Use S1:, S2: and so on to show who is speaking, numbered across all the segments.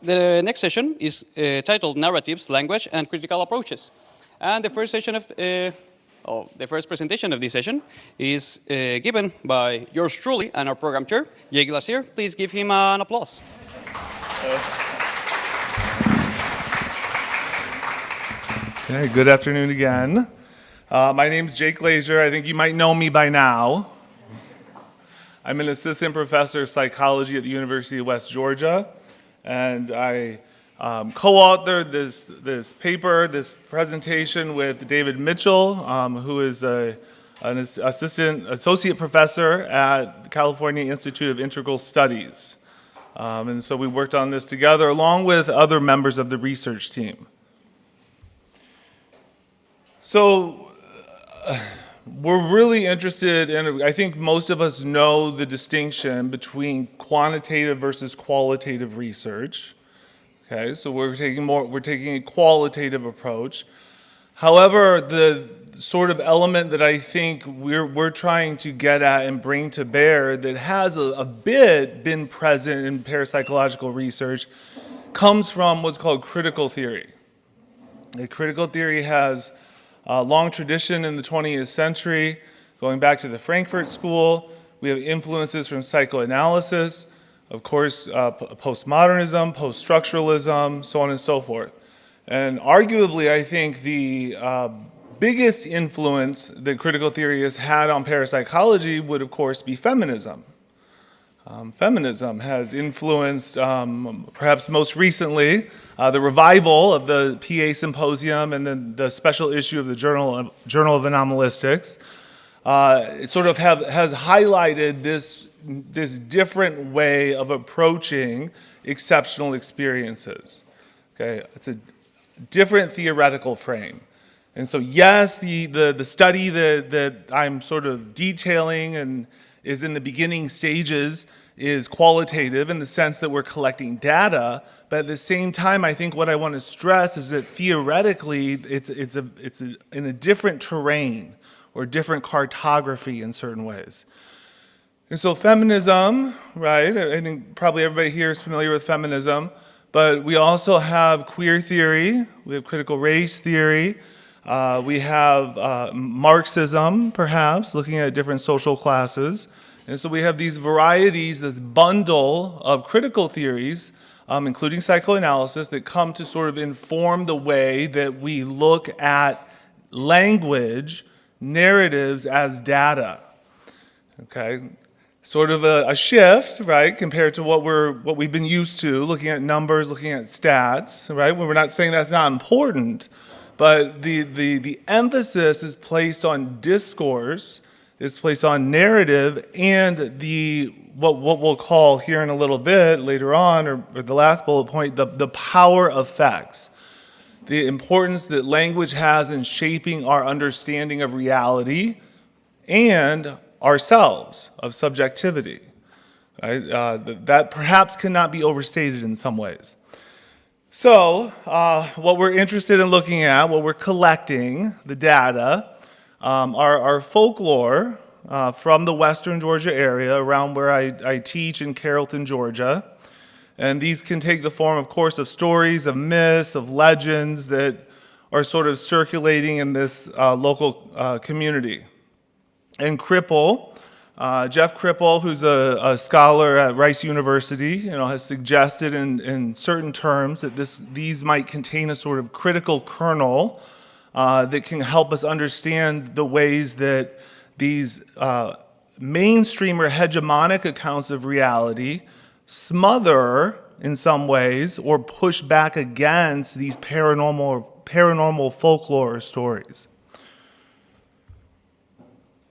S1: The next session is titled Narratives, Language, and Critical Approaches. And the first session the first presentation of this session is given by yours truly and our program chair, Glazier. Please give him an applause.
S2: Okay, good afternoon again. My name is Jake Glazier. I think you might know me by now. I'm an assistant professor of psychology at the University of West Georgia, and I co-authored this paper, this presentation with David Mitchell, who is an associate professor at the California Institute of Integral Studies. And so we worked on this together along with other members of the research team. So we're really interested in, I think most of us know the distinction between quantitative versus qualitative research. Okay, so we're taking a qualitative approach. However, the sort of element that I think we're trying to get at and bring to bear that has a bit been present in parapsychological research comes from what's called critical theory. Critical theory has a long tradition in the 20th century, going back to the Frankfurt School. We have influences from psychoanalysis, of course, postmodernism, post-structuralism, so on and so forth. And arguably, I think the biggest influence that critical theory has had on parapsychology would, of course, be feminism. Feminism has influenced, perhaps most recently, the revival of the PA Symposium and then the special issue of the Journal of Anomalistics. It sort of has highlighted this different way of approaching exceptional experiences. Okay, it's a different theoretical frame. And so yes, the study that I'm sort of detailing and is in the beginning stages is qualitative in the sense that we're collecting data, but at the same time, I think what I want to stress is that theoretically, it's in a different terrain or different cartography in certain ways. And so feminism, right, I think probably everybody here is familiar with feminism, but we also have queer theory, we have critical race theory, we have Marxism, perhaps, looking at different social classes. And so we have these varieties, this bundle of critical theories, including psychoanalysis, that come to sort of inform the way that we look at language, narratives as data. Okay, sort of a shift, right, compared to what we've been used to, looking at numbers, looking at stats, right? We're not saying that's not important, but the emphasis is placed on discourse, is placed on narrative, and what we'll call here in a little bit later on, or the last bullet point, the power effects, the importance that language has in shaping our understanding of reality and ourselves, of subjectivity. Right? That perhaps cannot be overstated in some ways. So what we're interested in looking at, what we're collecting, the data, are folklore from the Western Georgia area, around where I teach in Carrollton, Georgia. And these can take the form, of course, of stories, of myths, of legends that are sort of circulating in this local community. And Jeff Cripple, who's a scholar at Rice University, has suggested in certain terms that these might contain a sort of critical kernel that can help us understand the ways that these mainstream or hegemonic accounts of reality smother, in some ways, or push back against these paranormal folklore stories.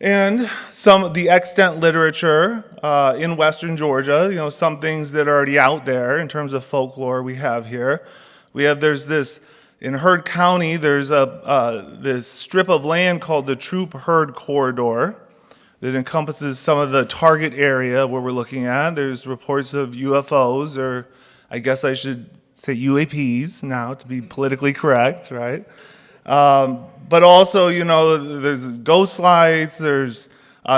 S2: And some of the extant literature in Western Georgia, some things that are already out there in terms of folklore we have here. There's this, in Heard County, there's this strip of land called the Troup-Heard corridor that encompasses some of the target area where we're looking at. There's reports of UFOs, or I guess I should say UAPs now to be politically correct, right? But also, there's ghost lights, there's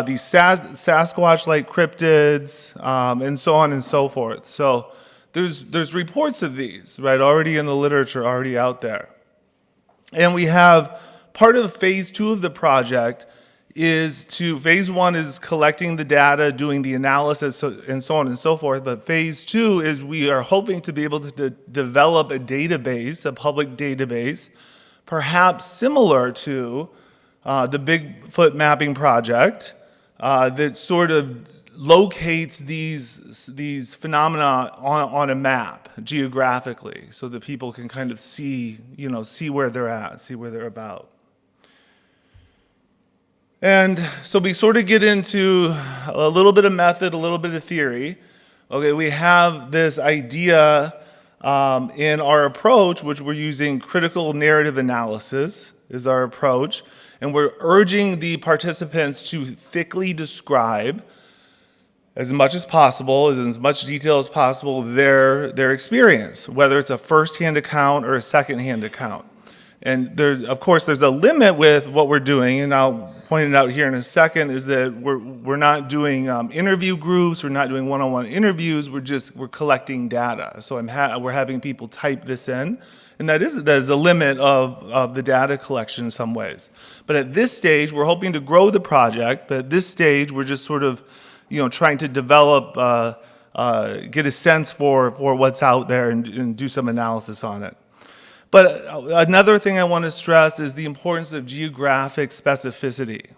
S2: these Sasquatch-like cryptids, and so on and so forth. So there's reports of these, right, already in the literature, already out there. And we have part of phase 2 of the project phase 1 is collecting the data, doing the analysis, and so on and so forth. But phase 2 is we are hoping to be able to develop a database, a public database, perhaps similar to the Bigfoot mapping project, that sort of locates these phenomena on a map geographically, so that people can kind of see where they're at, see where they're about. And so we sort of get into a little bit of method, a little bit of theory. Okay, we have this idea in our approach, which we're using critical narrative analysis is our approach, and we're urging the participants to thickly describe as much as possible, in as much detail as possible, their experience, whether it's a first-hand account or a second-hand account. And of course, there's a limit with what we're doing, and I'll point it out here in a second, is that we're not doing interview groups, we're not doing one-on-one interviews, we're collecting data. So we're having people type this in, and that is a limit of the data collection in some ways. But at this stage, we're hoping to grow the project, but at this stage, we're just sort of trying to develop, get a sense for what's out there and do some analysis on it. But another thing I want to stress is the importance of geographic specificity.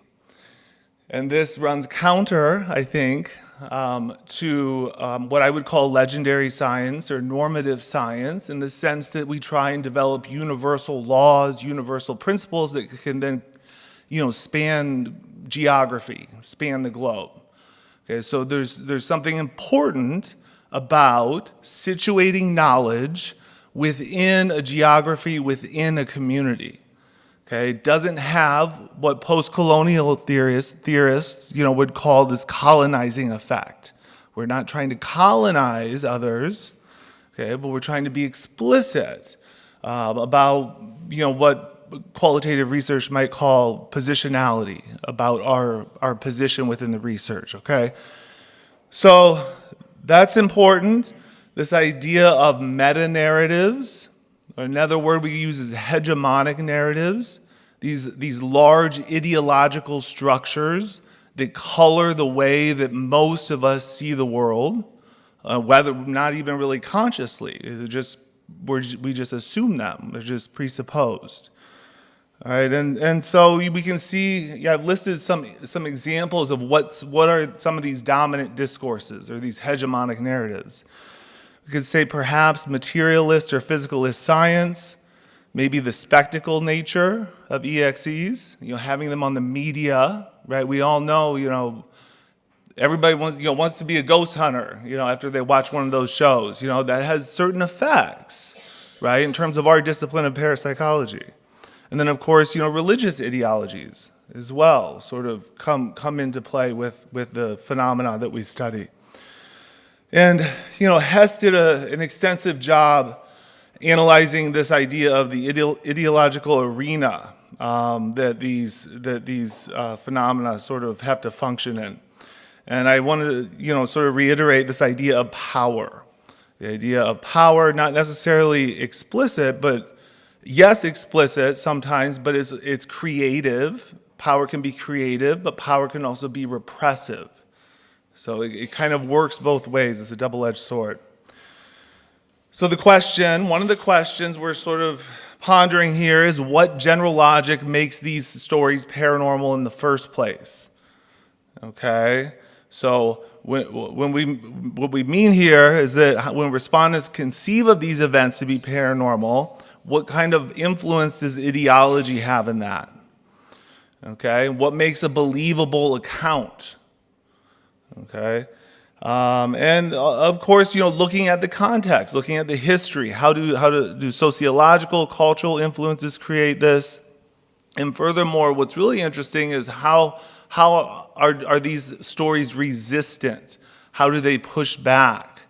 S2: And this runs counter, I think, to what I would call legendary science or normative science, in the sense that we try and develop universal laws, universal principles that can then, span geography, span the globe. Okay, so there's something important about situating knowledge within a geography, within a community. Okay, it doesn't have what post-colonial theorists would call this colonizing effect. We're not trying to colonize others, okay, but we're trying to be explicit about what qualitative research might call positionality, about our position within the research. Okay, so that's important. This idea of meta-narratives, or another word we use is hegemonic narratives, these large ideological structures that color the way that most of us see the world, whether not even really consciously. We just assume them. They're just presupposed. All right, and so we can see, I've listed some examples of what are some of these dominant discourses or these hegemonic narratives. We could say perhaps materialist or physicalist science, maybe the spectacle nature of ExEs, having them on the media, right? We all know, everybody wants to be a ghost hunter, after they watch one of those shows. That has certain effects, right, in terms of our discipline of parapsychology. And then, of course, religious ideologies as well sort of come into play with the phenomena that we study. And, Hess did an extensive job analyzing this idea of the ideological arena that these phenomena sort of have to function in. And I wanted to, sort of reiterate this idea of power. The idea of power, not necessarily explicit, but yes, explicit sometimes, but it's creative. Power can be creative, but power can also be repressive. So it kind of works both ways. It's a double-edged sword. So one of the questions we're sort of pondering here is what general logic makes these stories paranormal in the first place? Okay, so what we mean here is that when respondents conceive of these events to be paranormal, what kind of influence does ideology have in that? Okay, what makes a believable account? Okay, and of course, looking at the context, looking at the history, how do sociological, cultural influences create this? And furthermore, what's really interesting is how are these stories resistant? How do they push back?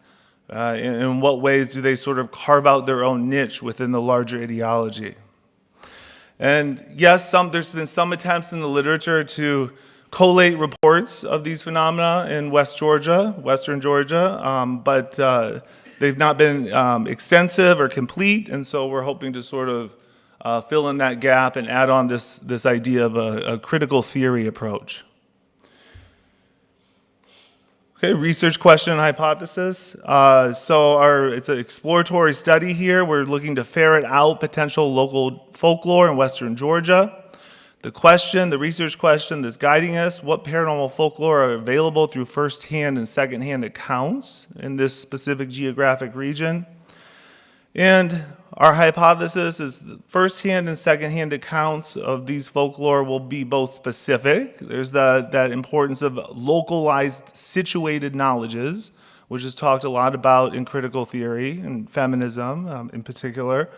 S2: In what ways do they sort of carve out their own niche within the larger ideology? And yes, there's been some attempts in the literature to collate reports of these phenomena in Western Georgia, but they've not been extensive or complete, and so we're hoping to sort of fill in that gap and add on this idea of a critical theory approach. Okay, research question and hypothesis. It's an exploratory study here. We're looking to ferret out potential local folklore in Western Georgia. The research question that's guiding us, what paranormal folklore are available through first-hand and second-hand accounts in this specific geographic region? And our hypothesis is that first-hand and second-hand accounts of these folklore will be both specific. There's that importance of localized, situated knowledges, which is talked a lot about in critical theory and feminism in particular,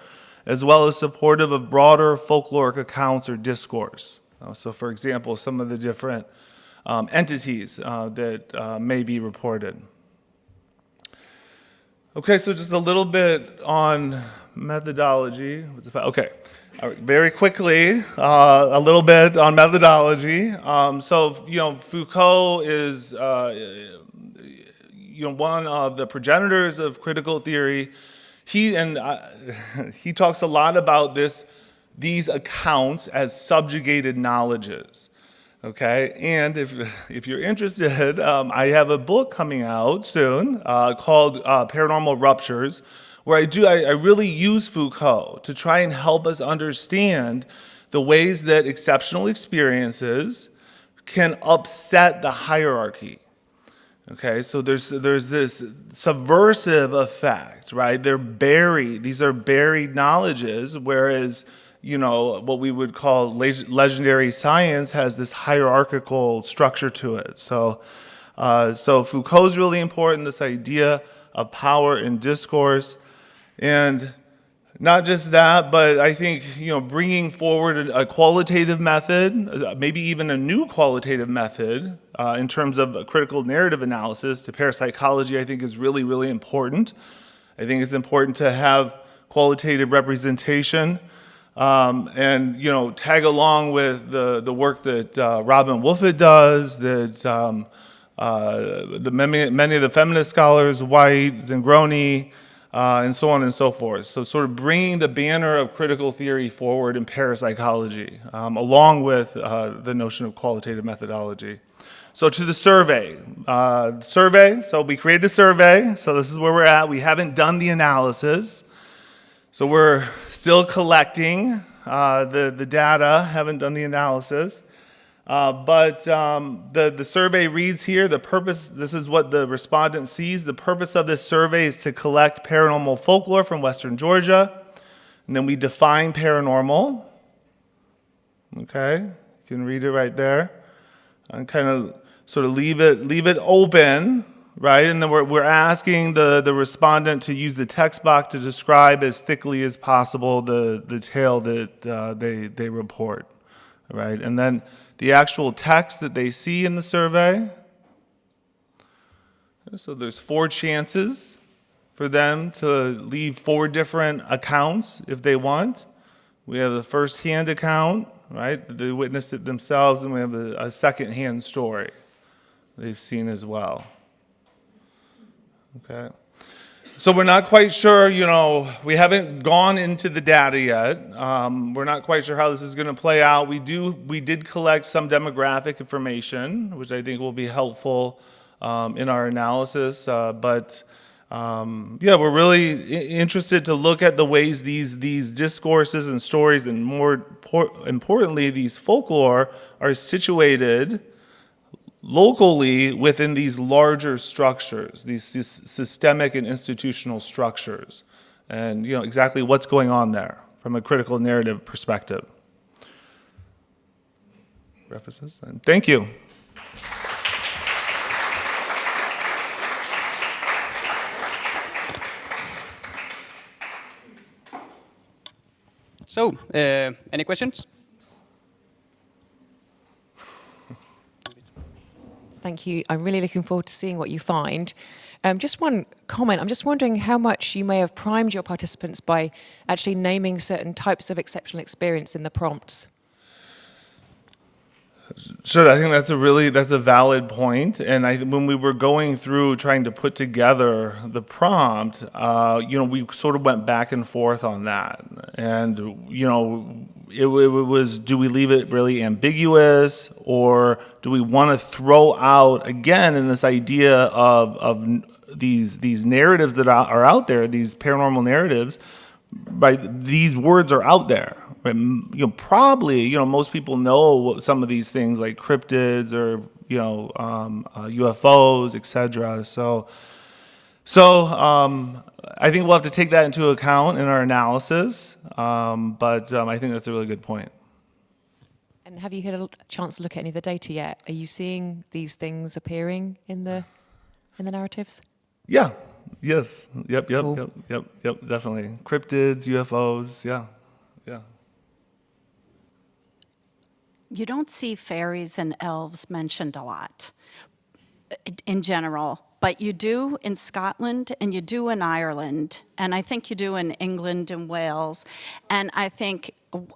S2: as well as supportive of broader folkloric accounts or discourse. So, for example, some of the different entities that may be reported. Okay, so just a little bit on methodology. Okay, all right, very quickly, a little bit on methodology. Foucault is one of the progenitors of critical theory. He talks a lot about these accounts as subjugated knowledges. Okay, and if you're interested, I have a book coming out soon called Paranormal Ruptures, where I really use Foucault to try and help us understand the ways that exceptional experiences can upset the hierarchy. Okay, so there's this subversive effect, right? These are buried knowledges, whereas what we would call legendary science has this hierarchical structure to it. So Foucault's really important, this idea of power in discourse. And not just that, but I think, bringing forward a qualitative method, maybe even a new qualitative method in terms of a critical narrative analysis to parapsychology, I think is really, really important. I think it's important to have qualitative representation. And tag along with the work that Robin Wolfett does, that many of the feminist scholars, White, Zangroni, and so on and so forth. So sort of bringing the banner of critical theory forward in parapsychology, along with the notion of qualitative methodology. So to the survey. So we created a survey. So this is where we're at. We haven't done the analysis. So we're still collecting the data, haven't done the analysis. But the survey reads here, this is what the respondent sees. The purpose of this survey is to collect paranormal folklore from Western Georgia. And then we define paranormal. Okay, you can read it right there. And kind of sort of leave it open. Right, and then we're asking the respondent to use the text box to describe as thickly as possible the tale that they report, right? And then the actual text that they see in the survey. So there's 4 chances for them to leave 4 different accounts if they want. We have a first-hand account, right? They witnessed it themselves, and we have a second-hand story they've seen as well. Okay, so we're not quite sure, we haven't gone into the data yet. We're not quite sure how this is going to play out. We did collect some demographic information, which I think will be helpful in our analysis. But we're really interested to look at the ways these discourses and stories, and more importantly, these folklore, are situated locally within these larger structures, these systemic and institutional structures, and exactly what's going on there from a critical narrative perspective. References, and thank you.
S1: So, any questions?
S3: Thank you. I'm really looking forward to seeing what you find. Just one comment. I'm just wondering how much you may have primed your participants by actually naming certain types of exceptional experience in the prompts.
S2: Sure, I think that's a valid point. And when we were going through trying to put together the prompt, we sort of went back and forth on that. And it was, do we leave it really ambiguous, or do we want to throw out again in this idea of these narratives that are out there, these paranormal narratives, right? These words are out there. Right? Probably, most people know some of these things like cryptids or UFOs, etc. So I think we'll have to take that into account in our analysis. But I think that's a really good point.
S3: And have you had a chance to look at any of the data yet? Are you seeing these things appearing in the narratives?
S2: Yeah. Yes. Yep.
S3: Cool.
S2: Yep. Definitely. Cryptids, UFOs. Yeah.
S4: You don't see fairies and elves mentioned a lot in general, but you do in Scotland and you do in Ireland, and I think you do in England and Wales. And I think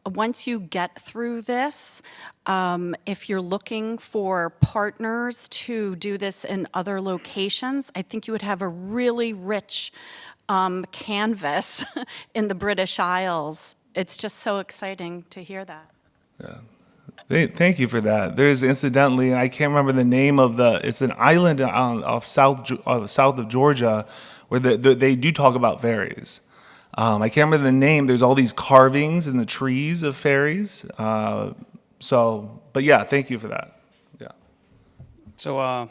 S4: once you get through this, if you're looking for partners to do this in other locations, I think you would have a really rich canvas in the British Isles. It's just so exciting to hear that.
S2: Yeah. Thank you for that. There's incidentally, I can't remember the name of it's an island off south of Georgia where they do talk about fairies. I can't remember the name. There's all these carvings in the trees of fairies. But yeah, thank you for that. Yeah.
S1: So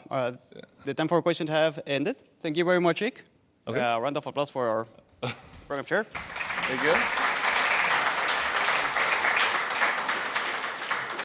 S1: the time for questions have ended. Thank you very much, Ik.
S2: Okay.
S1: Round of applause for our program chair.
S2: Thank you.